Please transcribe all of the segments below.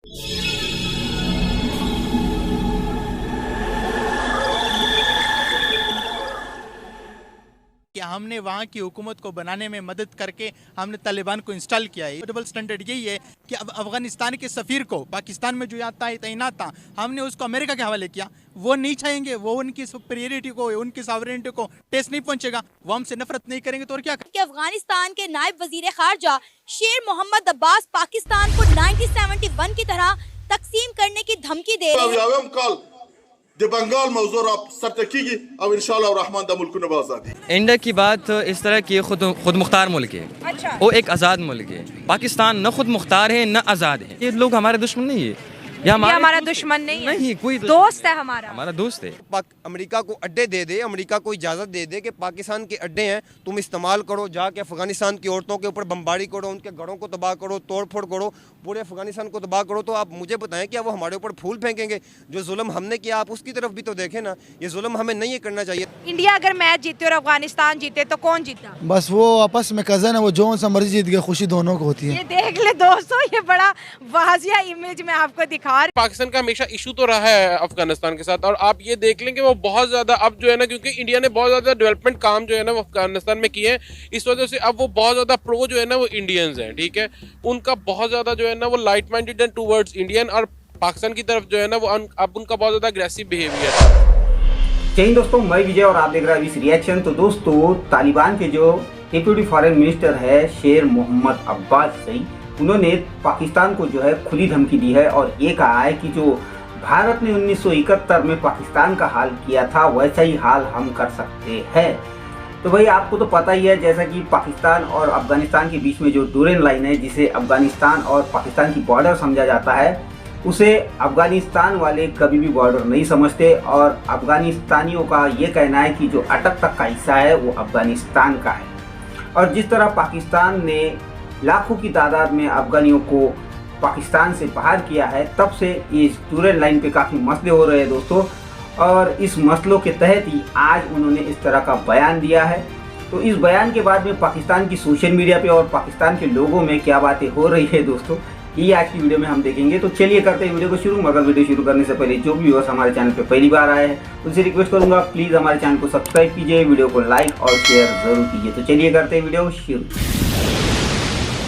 कि हमने वहाँ की हुकूमत को बनाने में मदद करके हमने तालिबान को इंस्टॉल किया है। डबल स्टैंडर्ड यही है कि अब अफगानिस्तान के सफ़ीर को पाकिस्तान में जो यहाँ तैनात था हमने उसको अमेरिका के हवाले किया। वो नहीं चाहेंगे, वो उनकी सुपीरियरिटी को, उनकी सॉवरेनिटी को टेस्ट नहीं पहुंचेगा, वो हमसे नफरत नहीं करेंगे तो और क्या कि अफगानिस्तान के नायब वजीर खारजा शेर मोहम्मद अब्बास पाकिस्तान को 1971 की तरह तकसीम करने की धमकी दे रहे हैं। बंगाल मौजूद सरतकीगी और इंशाल्लाह रहमान द मुल्क ने आज़ादी। इंडिया की बात इस तरह की खुद मुख्तार मुल्क है। अच्छा। वो एक आज़ाद मुल्क है। पाकिस्तान न खुद मुख्तार है न आज़ाद है। ये लोग हमारे दुश्मन नहीं है, ये हमारा दुश्मन नहीं कोई दोस्त है, हमारा दोस्त है। अमेरिका को अड्डे दे दे, अमेरिका को इजाज़त दे दे कि पाकिस्तान के अड्डे हैं, तुम इस्तेमाल करो, जाके अफगानिस्तान की औरतों के ऊपर बमबारी करो, उनके घरों को तबाह करो, तोड़ फोड़ करो, पूरे अफगानिस्तान को तबाह करो। तो आप मुझे बताएं क्या वो हमारे ऊपर फूल फेंकेंगे? जो जुल्म हमने किया आप उसकी तरफ भी तो देखें ना, ये जुल्म हमें नहीं करना चाहिए। इंडिया अगर मैच जीते और अफगानिस्तान जीते तो कौन जीता? बस वो आपस में कजन है, वो जो सा मर्जी जीत गया, खुशी दोनों को होती है। ये देख ले दोस्तों, ये बड़ा वाजिया इमेज में आपको दिखा रही। पाकिस्तान का हमेशा इशू तो रहा है अफगानिस्तान के साथ, और आप ये देख लें कि वो बहुत ज्यादा अब जो है ना, क्योंकि इंडिया ने बहुत ज्यादा डेवलपमेंट काम जो है ना वो अफगानिस्तान में किए हैं, इस वजह से अब वो बहुत ज्यादा प्रो जो है ना वो इंडियंस हैं। ठीक है, उनका बहुत ज्यादा जो है ना वो light minded and towards Indian, और पाकिस्तान की तरफ जो है ना वो अब उनका बहुत ज्यादा अग्रेसिव बिहेवियर है। जय हिंद दोस्तों, मैं विजय और आप देख रहे हैं अभी रिएक्शन। तो दोस्तों, तालिबान के जो डेप्यूटी फॉरेन मिनिस्टर है शेर मोहम्मद अब्बास सही, उन्होंने पाकिस्तान को जो है खुली धमकी दी है और ये कहा है कि जो भारत ने 1971 में पाकिस्तान का हाल किया था वैसा ही हाल हम कर सकते हैं। तो भाई आपको तो पता ही है, जैसा कि पाकिस्तान और अफगानिस्तान के बीच में जो डोरेन लाइन है, जिसे अफगानिस्तान और पाकिस्तान की बॉर्डर समझा जाता है, उसे अफगानिस्तान वाले कभी भी बॉर्डर नहीं समझते और अफगानिस्तानियों का ये कहना है कि जो अटक तक का हिस्सा है वो अफगानिस्तान का है। और जिस तरह पाकिस्तान ने लाखों की तादाद में अफगानियों को पाकिस्तान से बाहर किया है, तब से इस डोरेन लाइन पे काफ़ी मसले हो रहे हैं दोस्तों, और इस मसलों के तहत ही आज उन्होंने इस तरह का बयान दिया है। तो इस बयान के बाद में पाकिस्तान की सोशल मीडिया पे और पाकिस्तान के लोगों में क्या बातें हो रही है दोस्तों, ये आज की वीडियो में हम देखेंगे। तो चलिए करते हैं वीडियो को शुरू। मगर वीडियो शुरू करने से पहले जो भी व्यूअर्स हमारे चैनल पे पहली बार आए हैं उनसे रिक्वेस्ट करूंगा प्लीज़ हमारे चैनल को सब्सक्राइब कीजिए, वीडियो को लाइक और शेयर ज़रूर कीजिए। तो चलिए करते हैं वीडियो शुरू।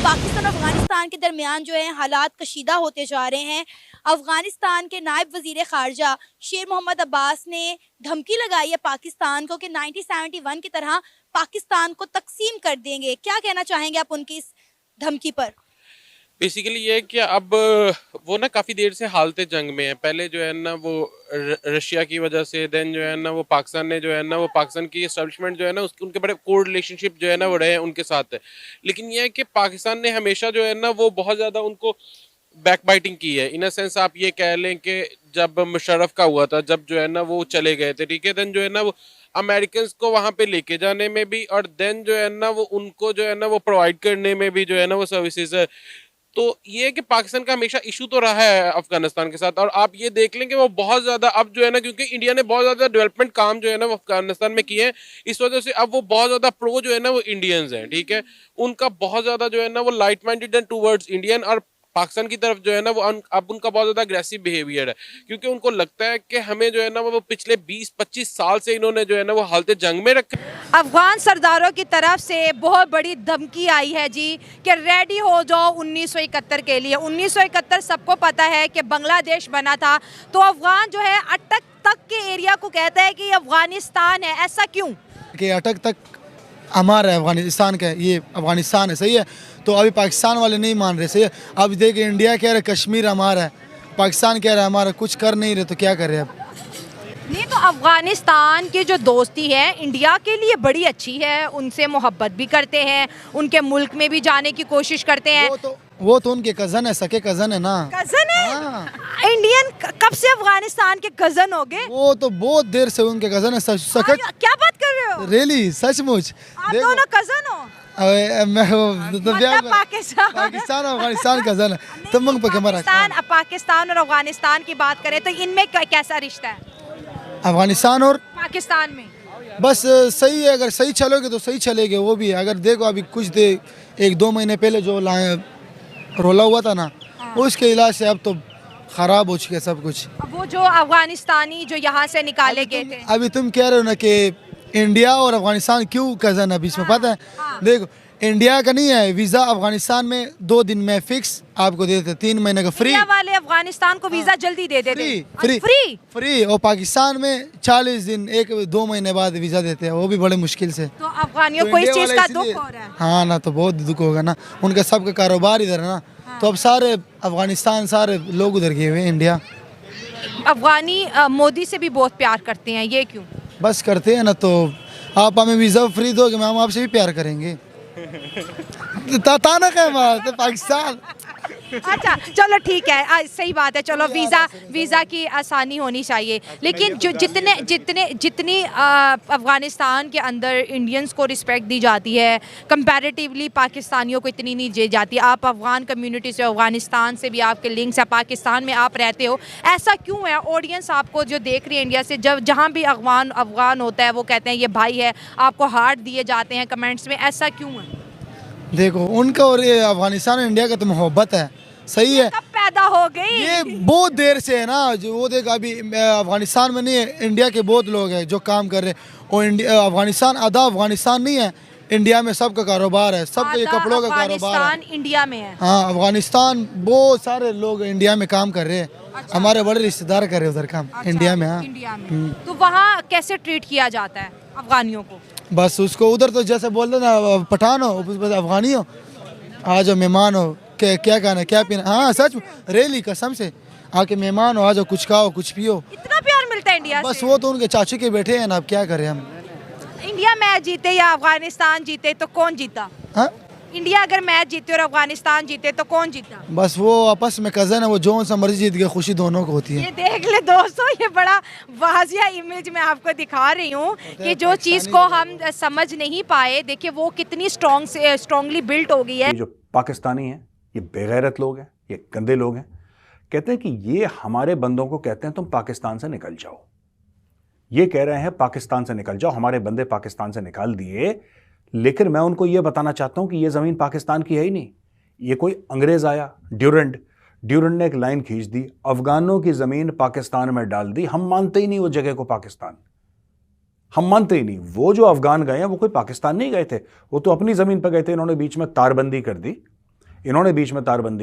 पाकिस्तान और अफगानिस्तान के दरमियान जो है हालात कशीदा होते जा रहे हैं। अफगानिस्तान के नायब वजीर खारजा शेर मोहम्मद अब्बास ने धमकी लगाई है पाकिस्तान को कि 1971 की तरह पाकिस्तान को तकसीम कर देंगे। क्या कहना चाहेंगे आप उनकी इस धमकी पर? बेसिकली ये है कि अब वो ना काफ़ी देर से हालत जंग में है। पहले जो है ना वो रशिया की वजह से, देन जो है ना वो पाकिस्तान ने जो है ना वो पाकिस्तान की एस्टेब्लिशमेंट जो है ना उनके बड़े कोर रिलेशनशिप जो है ना वो रहे हैं उनके साथ है। लेकिन ये है कि पाकिस्तान ने हमेशा जो है ना वो बहुत ज़्यादा उनको बैक बाइटिंग की है। इन अ सेंस आप ये कह लें कि जब मुशर्रफ का हुआ था, जब जो है ना वो चले गए थे, ठीक है, देन जो है ना वो अमेरिकन को वहाँ पे लेके जाने में भी, और देन जो है ना वो उनको जो है ना वो प्रोवाइड करने में भी जो है ना वो सर्विसेज है। तो ये है कि पाकिस्तान का हमेशा इशू तो रहा है अफगानिस्तान के साथ, और आप ये देख लें कि वो बहुत ज़्यादा अब जो है ना, क्योंकि इंडिया ने बहुत ज़्यादा डेवलपमेंट काम जो है ना वो अफगानिस्तान में किए हैं, इस वजह से अब वो बहुत ज़्यादा प्रो जो है ना वो इंडियंस हैं। ठीक है, उनका बहुत ज़्यादा जो है ना वो light minded and towards Indian, और पाकिस्तान की तरफ जो है ना वो अब उनका बहुत ज़्यादा अग्रेसिव बिहेवियर है, क्योंकि उनको लगता है कि हमें जो है ना वो पिछले 20-25 साल से इन्होंने जो है ना वो हालत जंग में रखा। अफगान सरदारों की तरफ से बहुत बड़ी धमकी आई है जी कि रेडी हो जाओ 1971 के लिए। 1971 सबको पता है कि बांग्लादेश बना था, तो अफगान जो है अटक तक के एरिया को कहता है कि अफगानिस्तान है। ऐसा क्यों कि अटक तक हमारा है, अफगानिस्तान का है, ये अफगानिस्तान है, सही है। तो अभी पाकिस्तान वाले नहीं मान रहे, सही है। अब देखिए इंडिया कह रहे कश्मीर हमारा है, पाकिस्तान कह रहा है हमारा, कुछ कर नहीं रहे, तो क्या कर रहे हैं अब? नहीं, तो अफगानिस्तान की जो दोस्ती है इंडिया के लिए बड़ी अच्छी है, उनसे मोहब्बत भी करते हैं, उनके मुल्क में भी जाने की कोशिश करते हैं। वो तो उनके कज़न है, सके कज़न है ना। कज़न है? हाँ। इंडियन कब से अफगानिस्तान के कज़न हो गए? वो तो बहुत देर से उनके कज़न है। क्या बात कर रहे हो? रियली सचमुच आप दोनों कज़न हो? मैं तो पाकिस्तान और अफगानिस्तान कज़न है। तुम मंग पे पाकिस्तान और अफगानिस्तान की बात करें तो इनमें कैसा रिश्ता है अफगानिस्तान और पाकिस्तान में? बस सही है, अगर सही चलोगे तो सही चलेगे। वो भी अगर देखो अभी कुछ 1-2 महीने पहले जो रोला हुआ था ना, उसके इलाज से अब तो ख़राब हो चुका है सब कुछ। अब वो जो अफगानिस्तानी जो यहाँ से निकाले गए थे, अभी तुम कह रहे हो ना कि इंडिया और अफगानिस्तान क्यों कज़न है बीच में, पता है? देखो इंडिया का नहीं है वीज़ा, अफगानिस्तान में 2 दिन में फिक्स आपको दे देते, 3 महीने का फ्री। इंडिया वाले अफगानिस्तान को वीजा जल्दी दे देते, फ्री फ्री फ्री। और पाकिस्तान में 40 दिन 1-2 महीने बाद वीज़ा देते हैं, वो भी बड़े मुश्किल से। तो अफगानियों को इस इंडिया चीज वाला का इसलिए- दुख हो रहा है। हाँ ना, तो बहुत दुख होगा ना, उनका सबका कारोबार इधर है ना। तो अब सारे अफगानिस्तान सारे लोग उधर गए हुए हैं। इंडिया अफगानी मोदी से भी बहुत प्यार करते हैं, ये क्यों? बस करते हैं ना, तो आप हमें वीज़ा फ्री दोगे, हम आपसे भी प्यार करेंगे। ताना क्या बात है, पाकिस्तान। अच्छा चलो ठीक है, सही बात है। चलो वीज़ा की आसानी होनी चाहिए, लेकिन जो जितनी अफगानिस्तान के अंदर इंडियंस को रिस्पेक्ट दी जाती है, कंपैरेटिवली पाकिस्तानियों को इतनी नहीं दी जाती। आप अफगान कम्युनिटी से, अफगानिस्तान से भी आपके लिंक्स है, पाकिस्तान में आप रहते हो, ऐसा क्यों है? ऑडियंस आपको जो देख रही है इंडिया से, जब जहाँ भी अफगान होता है वो कहते हैं ये भाई है, आपको हार्ट दिए जाते हैं कमेंट्स में, ऐसा क्यों है? देखो उनका और ये अफगानिस्तान और इंडिया का तो मोहब्बत है, सही है। कब पैदा हो गई? ये बहुत देर से है ना, जो वो देख अभी अफगानिस्तान में नहीं है, इंडिया के बहुत लोग हैं जो काम कर रहे हैं। और इंडिया अफगानिस्तान आधा अफगानिस्तान नहीं है, इंडिया में सबका कारोबार है, सबका ये कपड़ों का कारोबार है। अफगानिस्तान इंडिया में है। हाँ अफगानिस्तान बहुत सारे लोग इंडिया में काम कर रहे हैं। अच्छा। हमारे बड़े रिश्तेदार कर रहे हैं उधर काम। अच्छा, इंडिया में। हाँ इंडिया में। तो वहाँ कैसे ट्रीट किया जाता है अफगानियों को? बस उसको उधर तो जैसे बोलते ना, पठान हो बस अफगानी हो, आ जाओ मेहमान हो, क्या खाना क्या पीना। हाँ सच में, रेली कसम से, आके मेहमान हो, आ जाओ, कुछ खाओ कुछ पियो। इतना प्यार मिलता है इंडिया बस से? वो तो उनके चाचू के बेटे हैं ना, अब क्या करें हम। इंडिया मैच जीते या अफगानिस्तान जीते तो कौन जीता? हाँ इंडिया अगर मैच जीते और अफगानिस्तान जीते तो कौन जीता? बस वो आपस में कज़न है, वो जो सा मर्जी जीत गया, खुशी दोनों को होती है। ये देख ले दोस्तों, ये बड़ा वाजिया इमेज मैं आपको दिखा रही हूँ कि जो चीज़ को हम समझ नहीं पाए, देखिए वो कितनी स्ट्रॉन्गली बिल्ट हो गई है। ये जो पाकिस्तानी हैं, ये बेगैरत लोग हैं, ये गंदे लोग हैं। कहते हैं कि ये हमारे बंदों को कहते हैं तुम पाकिस्तान से निकल जाओ। ये कह रहे हैं पाकिस्तान से निकल जाओ, हमारे बंदे पाकिस्तान से निकाल दिए। लेकिन मैं उनको ये बताना चाहता हूं कि ये ज़मीन पाकिस्तान की है ही नहीं। ये कोई अंग्रेज़ आया, ड्यूरेंट ने एक लाइन खींच दी, अफगानों की ज़मीन पाकिस्तान में डाल दी। हम मानते ही नहीं वो जगह को पाकिस्तान, हम मानते ही नहीं। वो जो अफगान गए हैं वो कोई पाकिस्तान नहीं गए थे, वो तो अपनी ज़मीन पर गए थे। इन्होंने बीच में तारबंदी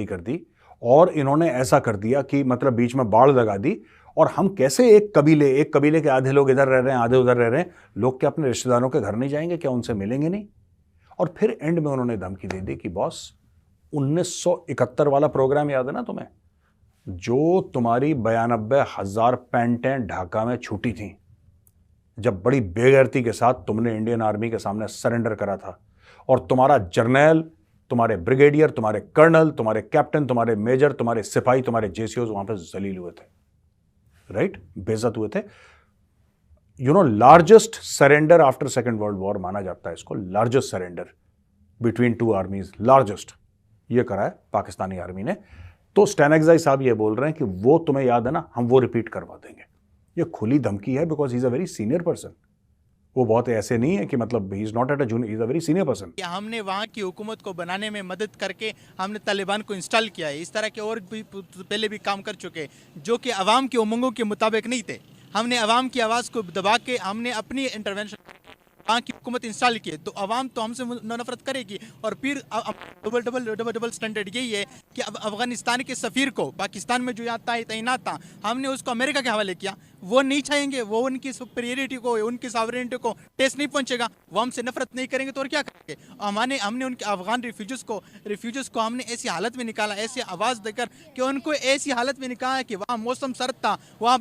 कर दी, और इन्होंने ऐसा कर दिया कि मतलब बीच में बाड़ लगा दी। और हम कैसे एक कबीले के आधे लोग इधर रह रहे हैं, आधे उधर रह रहे हैं, लोग क्या अपने रिश्तेदारों के घर नहीं जाएंगे क्या? उनसे मिलेंगे नहीं? और फिर एंड में उन्होंने धमकी दे दी कि बॉस 1971 वाला प्रोग्राम याद है ना तुम्हें, जो तुम्हारी 92,000 पैंटें ढाका में छूटी थी, जब बड़ी बेगैरती के साथ तुमने इंडियन आर्मी के सामने सरेंडर करा था, और तुम्हारा जर्नल, तुम्हारे ब्रिगेडियर, तुम्हारे कर्नल, तुम्हारे कैप्टन, तुम्हारे मेजर, तुम्हारे सिपाही, तुम्हारे जेसीओज वहां पर जलील हुए थे, राइट, बेइज्जत हुए थे। Largest surrender after second world war माना जाता है इसको, largest surrender between two आर्मीज, largest ये करा है पाकिस्तानी आर्मी ने। तो स्टैनएग्जाई साहब ये बोल रहे हैं कि वो तुम्हें याद है ना, हम वो रिपीट करवा देंगे। ये खुली धमकी है, because he is a very senior person. वो बहुत ऐसे नहीं है कि मतलब he is not at a junior, he is a very senior person. हमने वहाँ की हुकूमत को बनाने में मदद करके हमने तालिबान को इंस्टॉल किया है। इस तरह के और भी पहले भी काम कर चुके जो कि अवाम के उमंगों के मुताबिक नहीं थे। हमने अवाम की आवाज़ को दबा के हमने अपनी इंटरवेंशन वहाँ की हुकूमत इंस्टॉल की है, तो अवाम तो हमसे नफरत करेगी। और फिर डबल स्टैंडर्ड यही है कि अब अफगानिस्तान के सफ़ीर को पाकिस्तान में जो यहाँ तैनात था, हमने उसको अमेरिका के हवाले किया। वो नहीं चाहेंगे, वो उनकी सुपीरियरिटी को, उनकी सॉवरेनिटी को टेस्ट नहीं पहुँचेगा, वो हमसे नफरत नहीं करेंगे तो और क्या करेंगे। हमने उनके अफगान रिफ्यूजर्स को हमने ऐसी हालत में निकाला, ऐसी आवाज़ देकर कि उनको ऐसी हालत में निकाला कि वहाँ मौसम सर्द था, वहाँ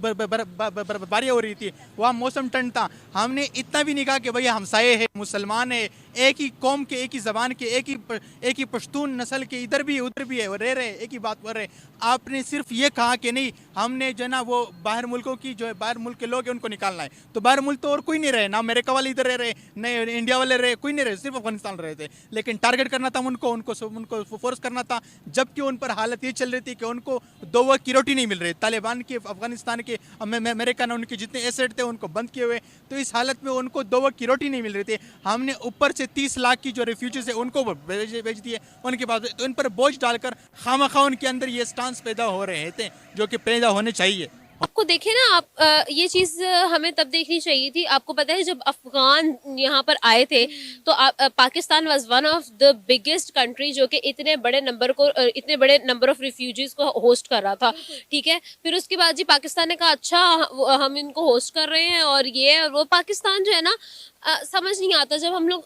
बर्फबारी हो रही थी, वहाँ मौसम ठंड था। हमने इतना भी नहीं कहा कि भैया हमसाए हैं, मुसलमान है, एक ही कौम के, एक ही ज़बान के, एक ही पश्तून नस्ल के, इधर भी उधर भी है, वो रह रहे, एक ही बात कर रहे। आपने सिर्फ ये कहा कि नहीं, हमने जो ना वो बाहर मुल्कों की, जो बाहर मुल्क के लोग हैं उनको निकालना है। तो बाहर मुल्क तो और कोई नहीं रहे, ना अमेरिका वाले इधर रह रहे, न इंडिया वाले रहे, कोई नहीं रहे, सिर्फ अफगानिस्तान रहे थे। लेकिन टारगेट करना था उनको फोर्स करना था, जबकि उन पर हालत ये चल रही थी कि उनको 2 वक्त की रोटी नहीं मिल रही। तालिबान के, अफगानिस्तान के, अमेरिका ने उनके जितने एसेट थे उनको बंद किए हुए, तो इस हालत में उनको 2 वक्त की रोटी नहीं मिल रही थी। हमने ऊपर से 30 लाख की जो रेफ्यूजीज है उनको भेज दिए उनके पास, तो इन पर बोझ डालकर खामखा उनके अंदर ये स्टांस पैदा हो रहे थे जो कि पैदा होने चाहिए। आपको देखे ना आप ये चीज़ हमें तब देखनी चाहिए थी। आपको पता है जब अफगान यहाँ पर आए थे तो Pakistan was one of the biggest country जो कि इतने बड़े नंबर ऑफ रिफ्यूजीज को होस्ट कर रहा था, ठीक है। फिर उसके बाद जी पाकिस्तान ने कहा अच्छा हम इनको होस्ट कर रहे हैं और ये और वो। पाकिस्तान जो है ना समझ नहीं आता, जब हम लोग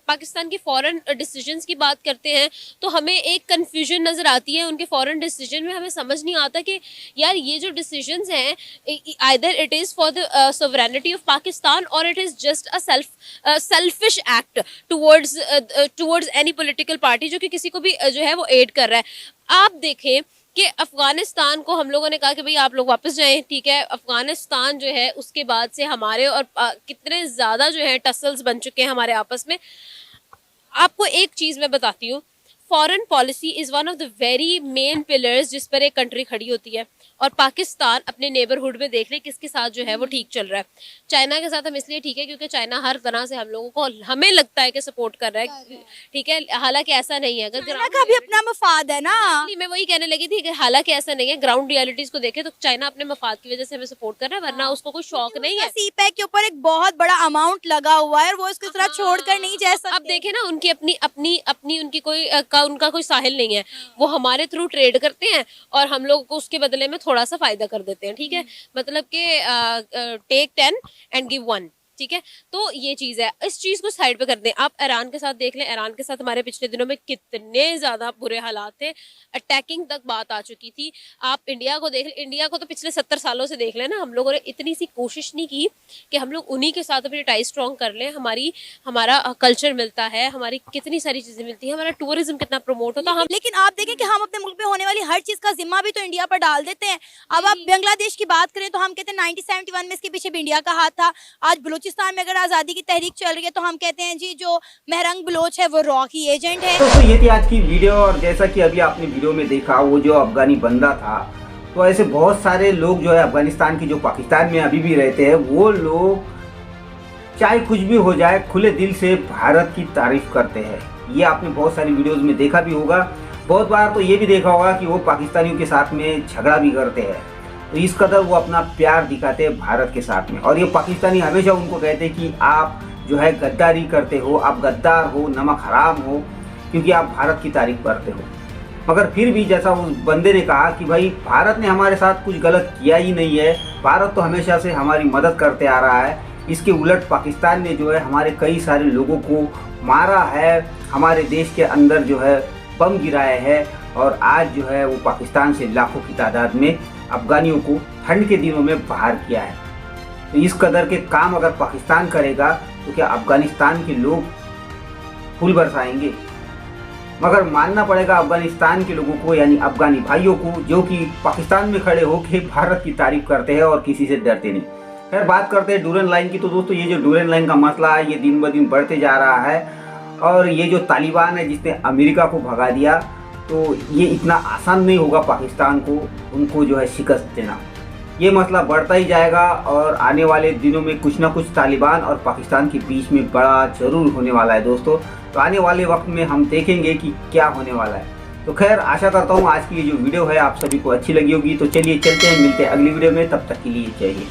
पाकिस्तान के फॉरेन डिसीजंस की बात करते हैं तो हमें एक कन्फ्यूजन नज़र आती है उनके फॉरेन डिसीजन में। हमें समझ नहीं आता कि यार ये जो डिसीजंस हैं either it is for the sovereignty of Pakistan और it is just a selfish act towards any political party जो कि किसी को भी जो है वो एड कर रहा है। आप देखें कि अफ़गानिस्तान को हम लोगों ने कहा कि भाई आप लोग वापस जाएं, ठीक है। अफ़गानिस्तान जो है उसके बाद से हमारे और कितने ज़्यादा जो है टसल्स बन चुके हैं हमारे आपस में। आपको एक चीज़ मैं बताती हूँ, foreign policy is one of the very main pillars जिस पर एक कंट्री खड़ी होती है। और पाकिस्तान अपने नेबरहुड में देख ले किसके साथ जो है वो ठीक चल रहा है। चाइना के साथ हम इसलिए ठीक है क्योंकि चाइना हर तरह से हम लोगों को हमें लगता है कि सपोर्ट कर रहा है, ठीक है। हालांकि ऐसा नहीं है, अगर चाइना का भी अपना मफाद है ना। मैं वही कहने लगी थी कि हालांकि ऐसा नहीं है, ग्राउंड रियलिटीज को देखें तो चाइना अपने मफाद की वजह से हमें सपोर्ट कर रहा है, वरना उसको कोई शौक नहीं है। सीपैक के ऊपर एक बहुत बड़ा अमाउंट लगा हुआ है और वो इसकी तरह छोड़कर नहीं जा सकते। अब देखें ना उनकी अपनी उनकी उनका कोई साहिल नहीं है, वो हमारे थ्रू ट्रेड करते हैं और हम लोग को उसके बदले में थोड़ा सा फायदा कर देते हैं, ठीक है। मतलब कि टेक 10 एंड गिव 1, ठीक है। तो ये चीज़ है, इस चीज़ को साइड पे कर दें। आप ईरान के साथ देख लें, ईरान के साथ हमारे पिछले दिनों में कितने ज़्यादा बुरे हालात थे, अटैकिंग तक बात आ चुकी थी। आप इंडिया को देख लें, इंडिया को तो पिछले 70 सालों से देख लें ना, हम लोगों ने इतनी सी कोशिश नहीं की कि हम लोग उन्हीं के साथ अपनी टाई स्ट्रॉन्ग कर लें। हमारा कल्चर मिलता है, हमारी कितनी सारी चीज़ें मिलती हैं, हमारा टूरिज्म कितना प्रमोट होता है। लेकिन आप देखें कि हम अपने मुल्क में होने वाली हर चीज़ का जिम्मा भी तो इंडिया पर डाल देते हैं। अब आप बांग्लादेश की बात करें तो हम कहते हैं 1971 में इसके पीछे भी इंडिया का हाथ था। आज बलूचिस्तान में अगर आज़ादी की तहरीक चल रही है तो हम कहते हैं जी जो महरंग बलोच है वो रॉ की एजेंट है। तो ये थी आज की वीडियो, और जैसा कि अभी आपने वीडियो में देखा वो जो अफगानी बंदा था, तो ऐसे बहुत सारे लोग जो है अफगानिस्तान की जो पाकिस्तान में अभी भी रहते हैं, वो लोग चाहे कुछ भी हो जाए खुले दिल से भारत की तारीफ करते हैं। ये आपने बहुत सारी वीडियोस में देखा भी होगा, बहुत बार तो ये भी देखा होगा कि वो पाकिस्तानियों के साथ में झगड़ा भी करते हैं। तो इस कदर वो अपना प्यार दिखाते हैं भारत के साथ में। और ये पाकिस्तानी हमेशा उनको कहते हैं कि आप जो है गद्दारी करते हो, आप गद्दार हो, नमक हराम हो, क्योंकि आप भारत की तारीफ करते हो। मगर फिर भी जैसा उस बंदे ने कहा कि भाई भारत ने हमारे साथ कुछ गलत किया ही नहीं है, भारत तो हमेशा से हमारी मदद करते आ रहा है। इसके उलट पाकिस्तान ने जो है हमारे कई सारे लोगों को मारा है, हमारे देश के अंदर जो है बम गिराए हैं, और आज जो है वो पाकिस्तान से लाखों की तादाद में अफगानियों को ठंड के दिनों में बाहर किया है। तो इस कदर के काम अगर पाकिस्तान करेगा तो क्या अफगानिस्तान के लोग फूल बरसाएंगे? मगर मानना पड़ेगा अफगानिस्तान के लोगों को, यानी अफगानी भाइयों को, जो कि पाकिस्तान में खड़े होकर भारत की तारीफ करते हैं और किसी से डरते नहीं। खैर बात करते हैं डूरेंट लाइन की। तो दोस्तों ये जो डूरेंट लाइन का मसला है ये दिन ब दिन बढ़ते जा रहा है, और ये जो तालिबान है जिसने अमेरिका को भगा दिया, तो ये इतना आसान नहीं होगा पाकिस्तान को उनको जो है शिकस्त देना। ये मसला बढ़ता ही जाएगा और आने वाले दिनों में कुछ ना कुछ तालिबान और पाकिस्तान के बीच में बड़ा जरूर होने वाला है दोस्तों। तो आने वाले वक्त में हम देखेंगे कि क्या होने वाला है। तो खैर आशा करता हूँ आज की ये जो वीडियो है आप सभी को अच्छी लगी होगी। तो चलिए चलते हैं, मिलते हैं अगली वीडियो में, तब तक के लिए चाहिए।